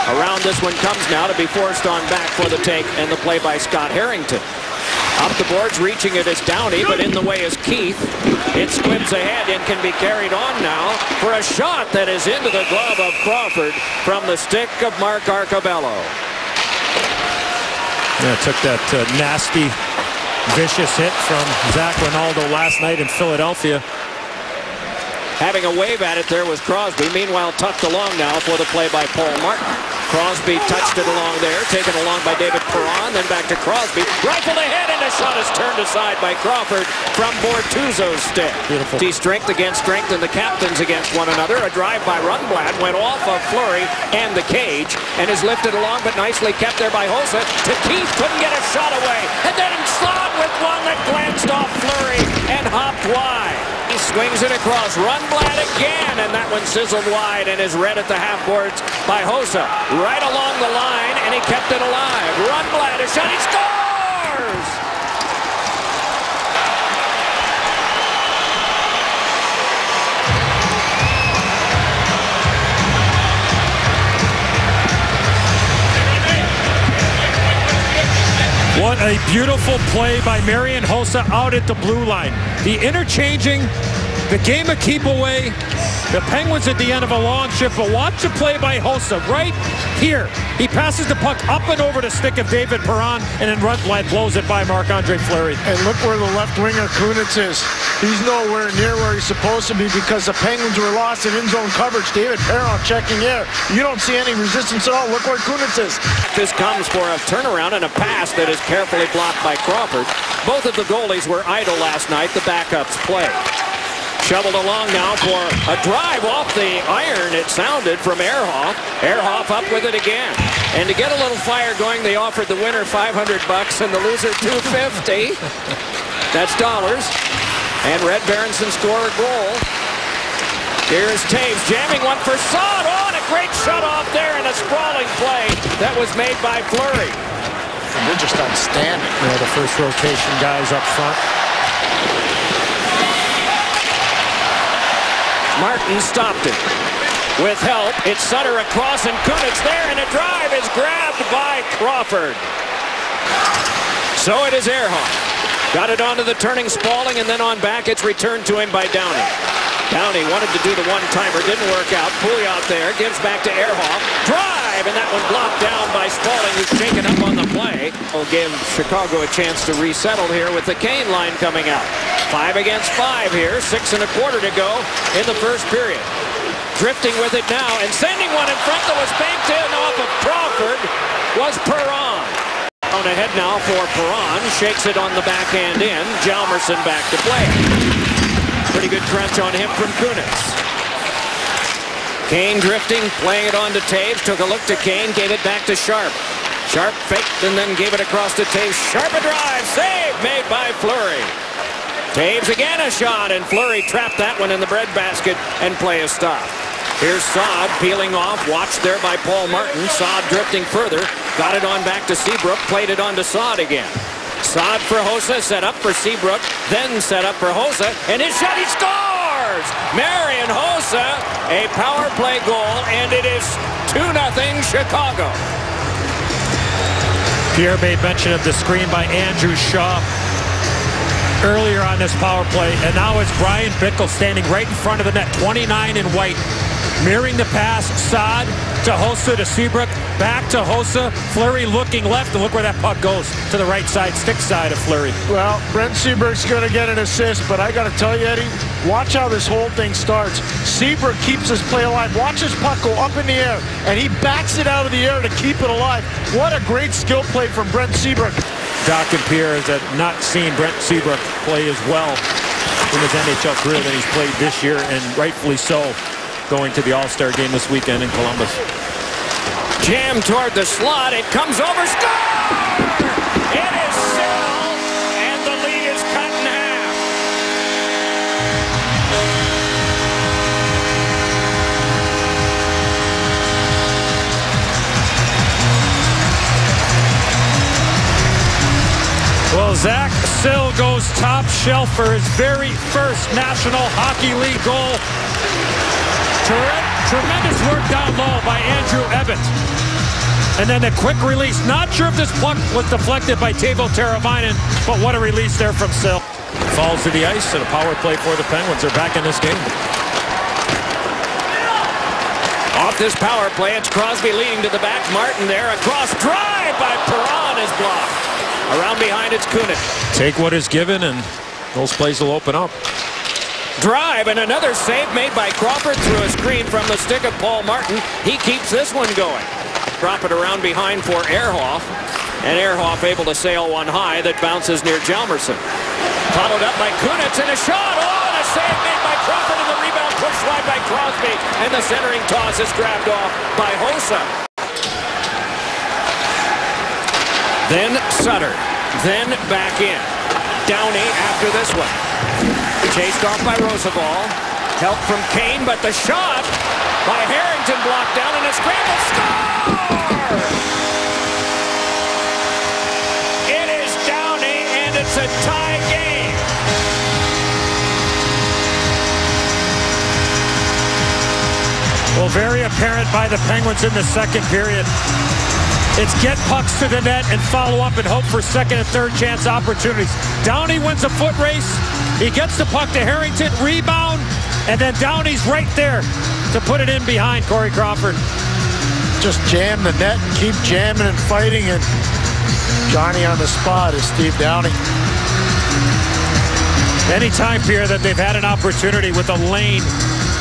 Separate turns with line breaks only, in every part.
Around this one comes now to be forced on back for the take, and the play by Scott Harrington. Up the boards, reaching it is Downey, but in the way is Keith. It squibs ahead and can be carried on now for a shot that is into the glove of Crawford from the stick of Mark Arcobello.
Yeah, took that nasty, vicious hit from Zach Rinaldo last night in Philadelphia.
Having a wave at it there was Crosby. Meanwhile, tucked along now for the play by Paul Martin. Crosby touched it along there, taken along by David Perron, then back to Crosby. Rifled ahead, and the shot is turned aside by Crawford from Bortuzzo's stick.
Beautiful.
See strength against strength, and the captains against one another. A drive by Rundblad went off of Fleury and the cage, and is lifted along, but nicely kept there by Hossa. To Keith, couldn't get a shot away, and then Saad with one that glanced off Fleury and hopped wide. He swings it across. Rundblad again, and that one sizzled wide and is read at the half boards by Hossa. Right along the line, and he kept it alive. Rundblad, a shot, he scores!
What a beautiful play by Marian Hossa out at the blue line. The interchanging, the game of keep away, the Penguins at the end of a long shift, but watch the play by Hossa right here. He passes the puck up and over the stick of David Perron, and then Rundblad blows it by Marc-Andre Fleury.
And look where the left winger Kunitz is. He's nowhere near where he's supposed to be because the Penguins were lost in zone coverage. David Perron checking air. You don't see any resistance at all. Look where Kunitz is.
This comes for a turnaround and a pass that is carefully blocked by Crawford. Both of the goalies were idle last night. The backups play. Shoveled along now for a drive off the iron, it sounded, from Ehrhoff. Ehrhoff up with it again. And to get a little fire going, they offered the winner $500 and the loser $250. That's dollars. And Red Berenson score a goal. Here's Taves jamming one for Saad. Oh, and a great shut off there and a sprawling play that was made by Fleury.
And they're just outstanding.
Yeah, the first rotation guys up front.
Martin stopped it. With help, it's Sutter across, and Kunitz there, and a drive is grabbed by Crawford. So it is Ehrhoff. Got it onto the turning Spaulding, and then on back, it's returned to him by Downey. Downey wanted to do the one-timer, didn't work out. Pouliot there, gives back to Ehrhoff. Drive, and that one blocked down by Spaulding, who's shaken up on the play. Will give Chicago a chance to resettle here with the Kane line coming out. 5 against 5 here, 6 1/4 to go in the first period. Drifting with it now, and sending one in front that was banked in off of Crawford was Perron. On ahead now for Perron, shakes it on the backhand in. Hjalmarsson back to play. Pretty good crunch on him from Kunitz. Kane drifting, playing it on to Taves, took a look to Kane, gave it back to Sharp. Sharp faked and then gave it across to Taves. Sharp a drive, save made by Fleury. Taves again a shot, and Fleury trapped that one in the breadbasket, and play is stopped. Here's Saad peeling off, watched there by Paul Martin. Saad drifting further, got it on back to Seabrook, played it on to Saad again. Saad for Hossa, set up for Seabrook, then set up for Hossa, and his shot, he scores! Marian Hossa, a power play goal, and it is 2-0 Chicago.
Pierre made mention of the screen by Andrew Shaw earlier on this power play, and now it's Brian Bickle standing right in front of the net, 29 in white, mirroring the pass. Saad to Hossa to Seabrook, back to Hossa. Fleury looking left, and look where that puck goes, to the right side, stick side of Fleury.
Well, Brent Seabrook's going to get an assist, but I got to tell you, Eddie, watch how this whole thing starts. Seabrook keeps his play alive. Watch his puck go up in the air, and he backs it out of the air to keep it alive. What a great skill play from Brent Seabrook.
Doc and Pierre has not seen Brent Seabrook play as well in his NHL career than he's played this year, and rightfully so, going to the All-Star game this weekend in Columbus.
Jam toward the slot, it comes over, score! It is Cyril, and the lead is cut in half.
Well, Zach Sill goes top shelf for his very first National Hockey League goal. Tremendous work down low by Andrew Ebbett. And then a quick release. Not sure if this puck was deflected by Teuvo Teravainen, but what a release there from Sill.
Falls to the ice and a power play for the Penguins. They're back in this game. Off this power play, it's Crosby leading to the back. Martin there, across, drive by Perron is blocked. Around behind, it's Kunitz.
Take what is given, and those plays will open up.
Drive, and another save made by Crawford through a screen from the stick of Paul Martin. He keeps this one going. Drop it around behind for Ehrhoff, and Ehrhoff able to sail one high that bounces near Hjalmarsson. Followed up by Kunitz, and a shot. Oh, and a save made by Crawford, and the rebound pushed wide by Crosby, and the centering toss is grabbed off by Hossa. Then Sutter, then back in. Downey after this one. Chased off by Roosevelt. Help from Kane, but the shot by Harrington blocked down, and a scramble score! It is Downey, and it's a tie game.
Well, very apparent by the Penguins in the second period. It's get pucks to the net and follow up and hope for second and third chance opportunities. Downey wins a foot race. He gets the puck to Harrington, rebound, and then Downey's right there to put it in behind Corey Crawford.
Just jam the net and keep jamming and fighting, and Johnny on the spot is Steve Downey.
Any time period that they've had an opportunity with a lane,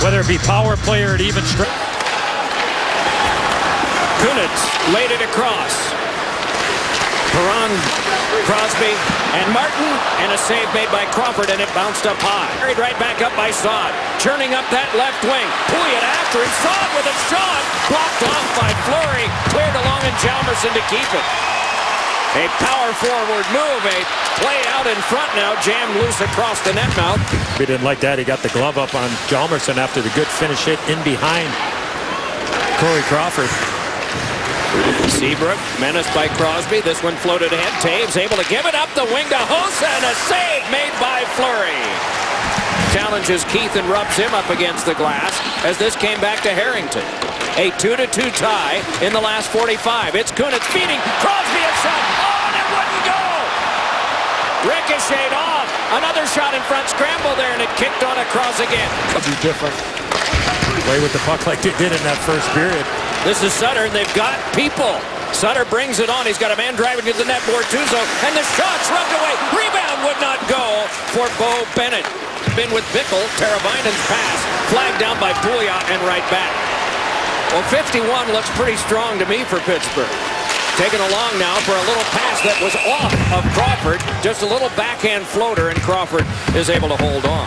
whether it be power play or even straight.
Kunitz laid it across. Perron, Crosby, and Martin, and a save made by Crawford, and it bounced up high. Carried right back up by Saad, churning up that left wing. Pouliot after him, Saad with a shot, blocked off by Fleury, cleared along and Hjalmarsson to keep it. A power forward move, a play out in front now, jammed loose across the net mouth.
We didn't like that. He got the glove up on Hjalmarsson after the good finish hit in behind Corey Crawford.
Seabrook menaced by Crosby. This one floated ahead. Taves able to give it up the wing to Hossa, and a save made by Fleury. Challenges Keith and rubs him up against the glass as this came back to Harrington. A 2-2 tie in the last 45. It's Kunitz feeding Crosby a shot. Oh, and it wouldn't go. Ricocheted off. Another shot in front. Scramble there, and it kicked on across again.
Could be different.
Play with the puck like they did in that first period.
This is Sutter, and they've got people. Sutter brings it on. He's got a man driving to the net, Bortuzzo, and the shot's rubbed away. Rebound would not go for Bo Bennett. Been with Bickle. Teravainen's pass. Flagged down by Pouliot and right back. Well, 51 looks pretty strong to me for Pittsburgh. Taken along now for a little pass that was off of Crawford. Just a little backhand floater, and Crawford is able to hold on.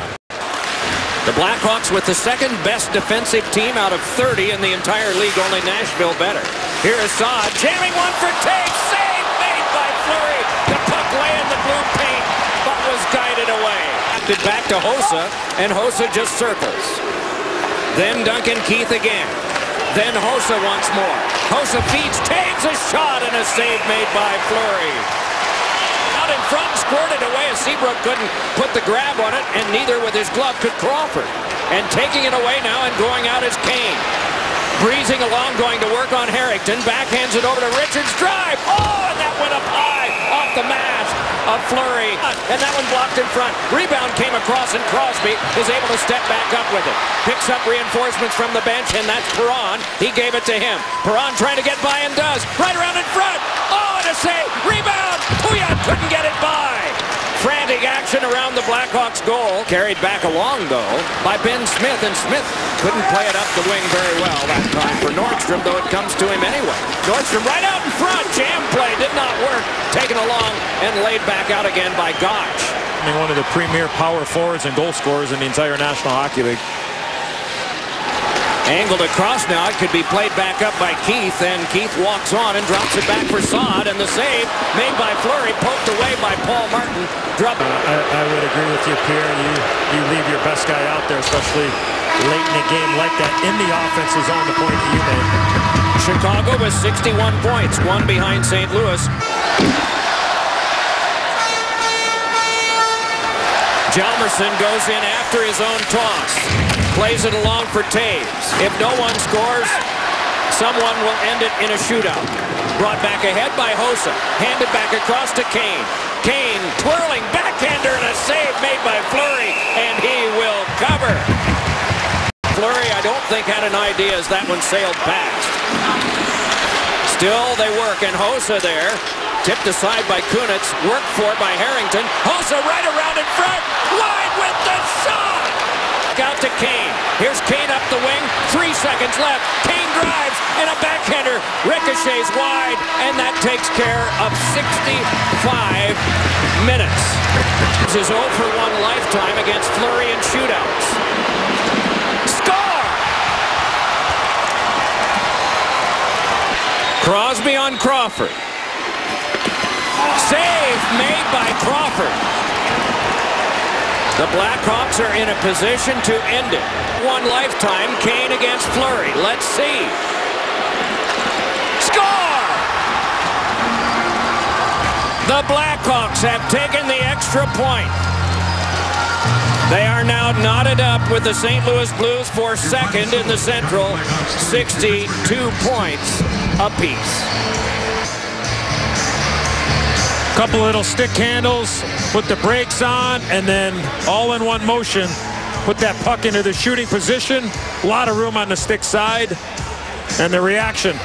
The Blackhawks with the second best defensive team out of 30 in the entire league, only Nashville better. Here is Saad, jamming one for Taves, save made by Fleury. The puck lay in the blue paint, but was guided away. Back to Hossa, and Hossa just circles. Then Duncan Keith again. Then Hossa once more. Hossa feeds Taves, a shot, and a save made by Fleury. Out in front, squirted away as Seabrook couldn't put the grab on it, and neither with his glove could Crawford. And taking it away now and going out is Kane. Breezing along, going to work on Harrington. Backhands it over to Richards. Drive! Oh, and that went up high off the mask of Fleury. And that one blocked in front. Rebound came across, and Crosby is able to step back up with it. Picks up reinforcements from the bench, and that's Perron. He gave it to him. Perron trying to get by and does. Right around in front. Oh, and a save. Rebound! Pouliot couldn't get it by. Frantic action around the Blackhawks goal. Carried back along, though, by Ben Smith, and Smith couldn't play it up the wing very well that time for Nordstrom, though it comes to him anyway. Nordstrom right out in front. Jam play did not work. Taken along and laid back out again by Gotch.
One of the premier power forwards and goal scorers in the entire National Hockey League.
Angled across now. It could be played back up by Keith, and Keith walks on and drops it back for Saad, and the save made by Fleury, poked away by Paul Martin.
I would agree with you, Pierre. You leave your best guy out there, especially late in a game like that, in the offensive zone, the point that you made.
Chicago with 61 points, one behind St. Louis. Hjalmarsson goes in after his own toss. Plays it along for Taves. If no one scores, someone will end it in a shootout. Brought back ahead by Hossa. Handed back across to Kane. Kane twirling backhander and a save made by Fleury, and he will cover. Fleury, I don't think, had an idea as that one sailed past. Still, they work, and Hossa there. Tipped aside by Kunitz. Worked for by Harrington. Hossa right around in front. Wide with the shot! Out to Kane. Here's Kane up the wing. 3 seconds left. Kane drives, and a backhander ricochets wide, and that takes care of 65 minutes. This is 0 for 1 lifetime against Fleury in shootouts. Score! Crosby on Crawford. Save made by Crawford. The Blackhawks are in a position to end it. 1 lifetime, Kane against Fleury. Let's see. Score! The Blackhawks have taken the extra point. They are now knotted up with the St. Louis Blues for second in the Central. 62 points apiece.
Couple little stick handles, put the brakes on, and then all in one motion, put that puck into the shooting position. A lot of room on the stick side, and the reaction